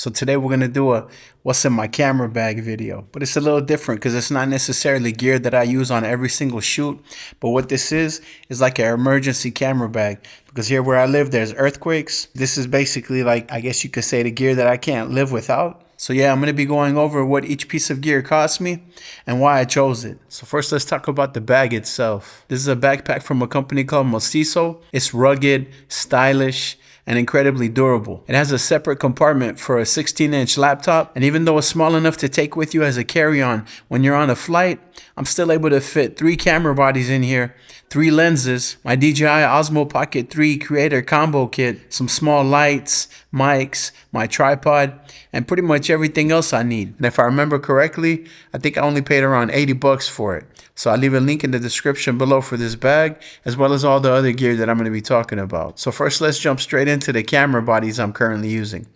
So today we're going to do a what's in my camera bag video, but it's a little different because it's not necessarily gear that I use on every single shoot. But what this is like an emergency camera bag, because here where I live, there's earthquakes. This is basically like, I guess you could say, the gear that I can't live without. So yeah, I'm going to be going over what each piece of gear cost me and why I chose it. So first, let's talk about the bag itself. This is a backpack from a company called Macizo. It's rugged, stylish, and incredibly durable. It has a separate compartment for a 16-inch laptop, and even though it's small enough to take with you as a carry-on when you're on a flight, I'm still able to fit 3 camera bodies in here, 3 lenses, my DJI Osmo Pocket 3 Creator Combo Kit, some small lights, mics, my tripod, and pretty much everything else I need. And if I remember correctly, I think I only paid around 80 bucks for it. So I'll leave a link in the description below for this bag, as well as all the other gear that I'm going to be talking about. So first, let's jump straight into the camera bodies I'm currently using.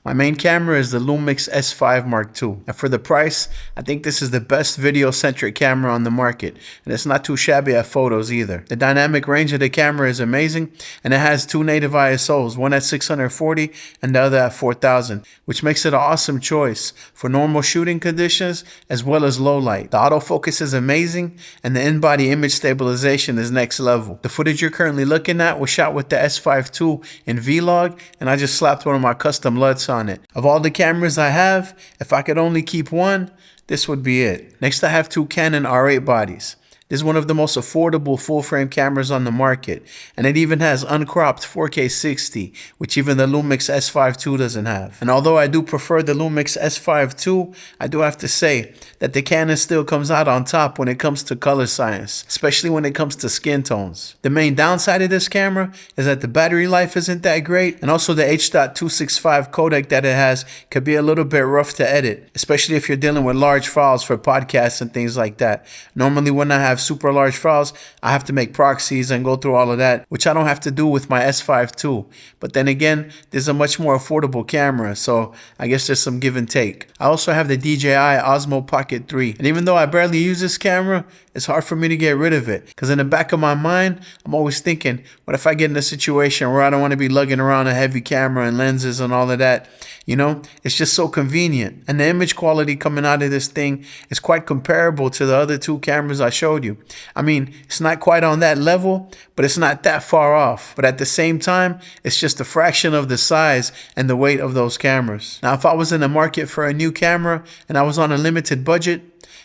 My main camera is the Lumix S5 Mark II. And for the price, I think this is the best video-centric camera on the market. And it's not too shabby at photos either. The dynamic range of the camera is amazing, and it has 2 native ISOs, one at 640 and the other at 4000, which makes it an awesome choice for normal shooting conditions as well as low light. The autofocus is amazing, and the in-body image stabilization is next level. The footage you're currently looking at was shot with the S5 II in Vlog, and I just slapped one of my custom LUTs on it. Of all the cameras I have, if I could only keep one, this would be it. Next, I have 2 Canon R8 bodies. This is one of the most affordable full-frame cameras on the market, and it even has uncropped 4K 60, which even the Lumix S5 II doesn't have. And although I do prefer the Lumix S5 II, I do have to say that the Canon still comes out on top when it comes to color science, especially when it comes to skin tones. The main downside of this camera is that the battery life isn't that great, and also the H.265 codec that it has could be a little bit rough to edit, especially if you're dealing with large files for podcasts and things like that. Normally when I have super large files, I have to make proxies and go through all of that, which I don't have to do with my S5 II. But then again, this is a much more affordable camera, so I guess there's some give and take. I also have the DJI Osmo Pocket 3, and even though I barely use this camera, it's hard for me to get rid of it, because in the back of my mind, I'm always thinking, what if I get in a situation where I don't want to be lugging around a heavy camera and lenses and all of that? You know, it's just so convenient. And the image quality coming out of this thing is quite comparable to the other 2 cameras I showed you. I mean, it's not quite on that level, but it's not that far off. But at the same time, it's just a fraction of the size and the weight of those cameras. Now, if I was in the market for a new camera and I was on a limited budget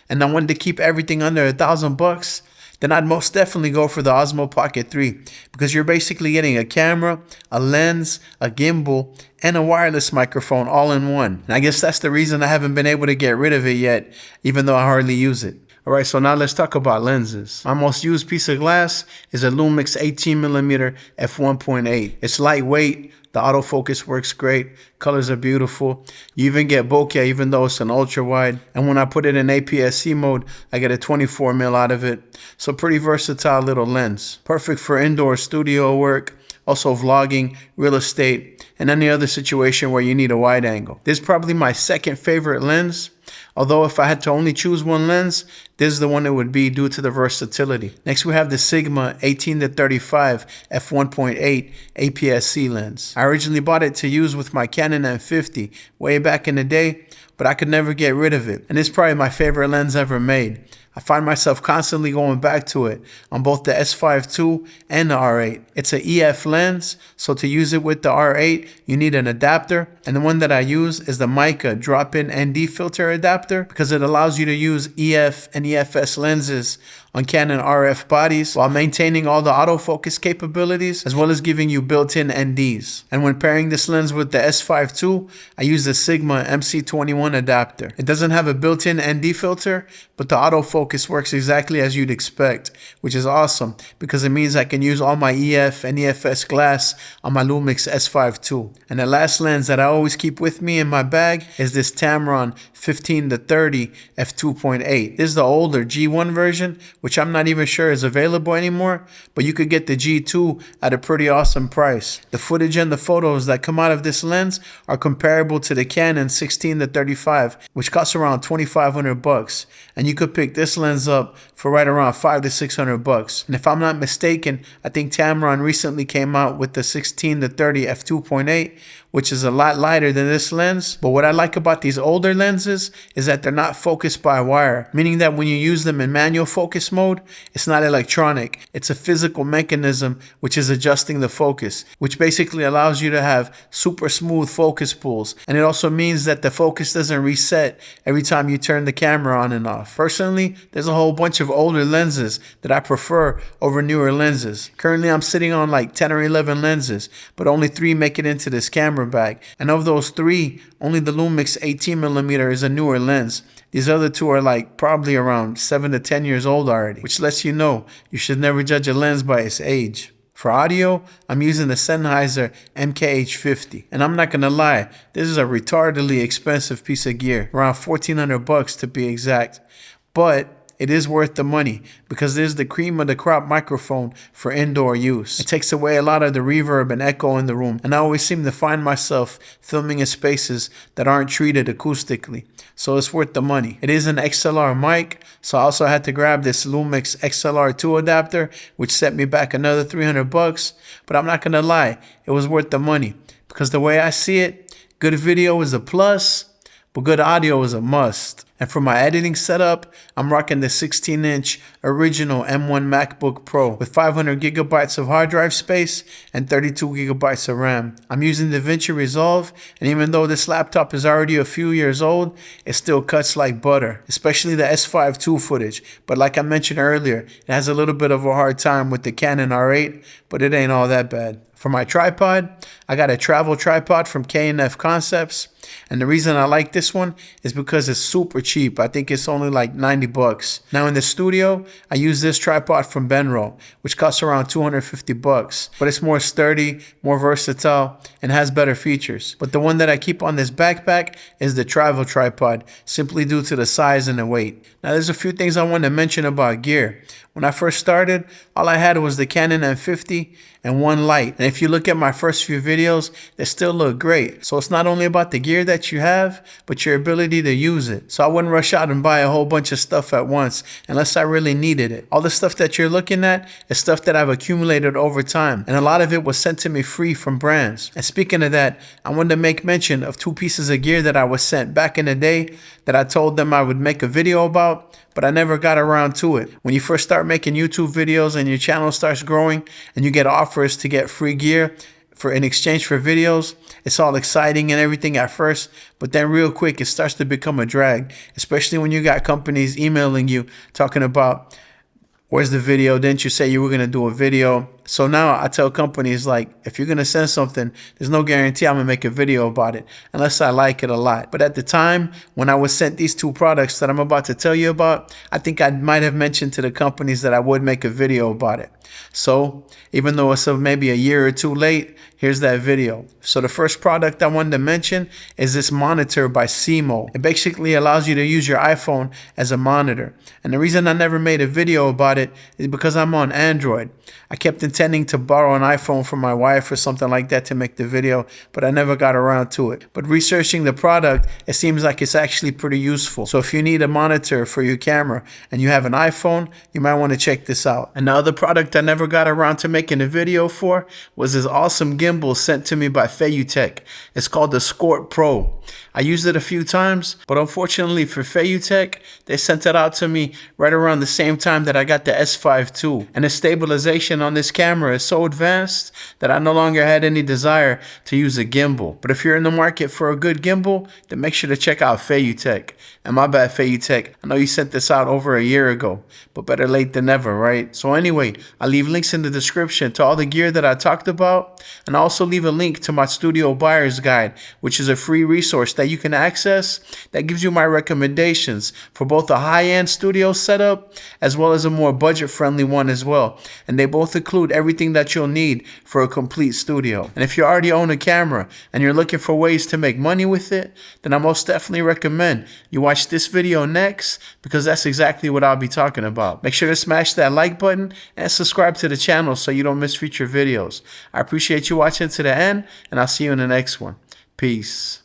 and I wanted to keep everything under $1,000, then I'd most definitely go for the Osmo Pocket 3, because you're basically getting a camera, a lens, a gimbal, and a wireless microphone all in one. And I guess that's the reason I haven't been able to get rid of it yet, even though I hardly use it. Alright, so now let's talk about lenses. My most used piece of glass is a Lumix 18mm f1.8. It's lightweight, the autofocus works great, colors are beautiful. You even get bokeh even though it's an ultra wide. And when I put it in APS-C mode, I get a 24mm out of it. So pretty versatile little lens. Perfect for indoor studio work, also vlogging, real estate, and any other situation where you need a wide angle. This is probably my second favorite lens. Although if I had to only choose one lens, this is the one it would be due to the versatility. Next we have the Sigma 18-35 f1.8 APS-C lens. I originally bought it to use with my Canon M50 way back in the day, but I could never get rid of it. And it's probably my favorite lens ever made. I find myself constantly going back to it on both the S5 II and the R8. It's an EF lens, so to use it with the R8, you need an adapter. And the one that I use is the Mica drop-in ND filter adapter, because it allows you to use EF and EFS lenses on Canon RF bodies while maintaining all the autofocus capabilities, as well as giving you built-in NDs. And when pairing this lens with the S5 II, I use the Sigma MC21 adapter. It doesn't have a built-in ND filter, but the autofocus works exactly as you'd expect, which is awesome because it means I can use all my EF and EFS glass on my Lumix S5 II. And the last lens that I always keep with me in my bag is this Tamron 15-30 f2.8. This is the older G1 version, which I'm not even sure is available anymore, but you could get the G2 at a pretty awesome price. The footage and the photos that come out of this lens are comparable to the Canon 16-35, which costs around $2,500, and you could pick this lens up for right around $500 to $600. And if I'm not mistaken, I think Tamron recently came out with the 16-30 f2.8, which is a lot lighter than this lens. But what I like about these older lenses is that they're not focused by wire, meaning that when you use them in manual focus mode, it's not electronic. It's a physical mechanism which is adjusting the focus, which basically allows you to have super smooth focus pulls. And it also means that the focus doesn't reset every time you turn the camera on and off. Personally, there's a whole bunch of older lenses that I prefer over newer lenses. Currently, I'm sitting on like 10 or 11 lenses, but only 3 make it into this camera bag. And of those 3, only the Lumix 18mm is a newer lens. These other 2 are like probably around 7 to 10 years old already, which lets you know you should never judge a lens by its age. For audio, I'm using the Sennheiser MKH50. And I'm not gonna lie, this is a retardedly expensive piece of gear, around $1,400 to be exact. But it is worth the money because it is the cream of the crop microphone for indoor use. It takes away a lot of the reverb and echo in the room, and I always seem to find myself filming in spaces that aren't treated acoustically, so it's worth the money. It is an XLR mic, so I also had to grab this Lumix XLR2 adapter, which set me back another $300, but I'm not gonna lie, it was worth the money because the way I see it, good video is a plus, but good audio is a must. And for my editing setup, I'm rocking the 16-inch original M1 MacBook Pro with 500 gigabytes of hard drive space and 32 gigabytes of RAM. I'm using DaVinci Resolve, and even though this laptop is already a few years old, it still cuts like butter, especially the S5 II footage. But like I mentioned earlier, it has a little bit of a hard time with the Canon R8, but it ain't all that bad. For my tripod, I got a travel tripod from K&F Concepts. And the reason I like this one is because it's super cheap. I think it's only like $90. Now in the studio, I use this tripod from Benro, which costs around $250. But it's more sturdy, more versatile, and has better features. But the one that I keep on this backpack is the travel tripod, simply due to the size and the weight. Now there's a few things I want to mention about gear. When I first started, all I had was the Canon M50 and one light. And if you look at my first few videos, they still look great. So it's not only about the gear that you have, but your ability to use it. So I wouldn't rush out and buy a whole bunch of stuff at once unless I really needed it. All the stuff that you're looking at is stuff that I've accumulated over time. And a lot of it was sent to me free from brands. And speaking of that, I wanted to make mention of 2 pieces of gear that I was sent back in the day that I told them I would make a video about, but I never got around to it. When you first start making YouTube videos and your channel starts growing and you get offers to get free gear in exchange for videos, it's all exciting and everything at first, but then real quick it starts to become a drag, especially when you got companies emailing you talking about, where's the video? Didn't you say you were going to do a video? So now I tell companies, like, if you're going to send something, there's no guarantee I'm going to make a video about it unless I like it a lot. But at the time when I was sent these 2 products that I'm about to tell you about, I think I might have mentioned to the companies that I would make a video about it. So even though it's maybe a year or 2 late, here's that video. So the first product I wanted to mention is this monitor by Simo. It basically allows you to use your iPhone as a monitor. And the reason I never made a video about it is because I'm on Android. I kept intending to borrow an iPhone from my wife or something like that to make the video, but I never got around to it. But researching the product, it seems like it's actually pretty useful. So if you need a monitor for your camera and you have an iPhone, you might want to check this out. And the other product I never got around to making a video for was this awesome gimbal sent to me by Feiyutech. It's called the Scorp Pro. I used it a few times, but unfortunately for Feiyutech, they sent it out to me right around the same time that I got the S5 II. And the stabilization on this camera is so advanced that I no longer had any desire to use a gimbal. But if you're in the market for a good gimbal, then make sure to check out Feiyutech. And my bad, Feiyutech, I know you sent this out over a year ago, but better late than never, right? So anyway, I'll leave links in the description to all the gear that I talked about, and I'll also leave a link to my studio buyer's guide, which is a free resource that you can access that gives you my recommendations for both a high-end studio setup as well as a more budget-friendly one as well. And they both include everything that you'll need for a complete studio. And if you already own a camera and you're looking for ways to make money with it, then I most definitely recommend you watch this video next, because that's exactly what I'll be talking about. Make sure to smash that like button and subscribe to the channel so you don't miss future videos. I appreciate you watching to the end, and I'll see you in the next one. Peace.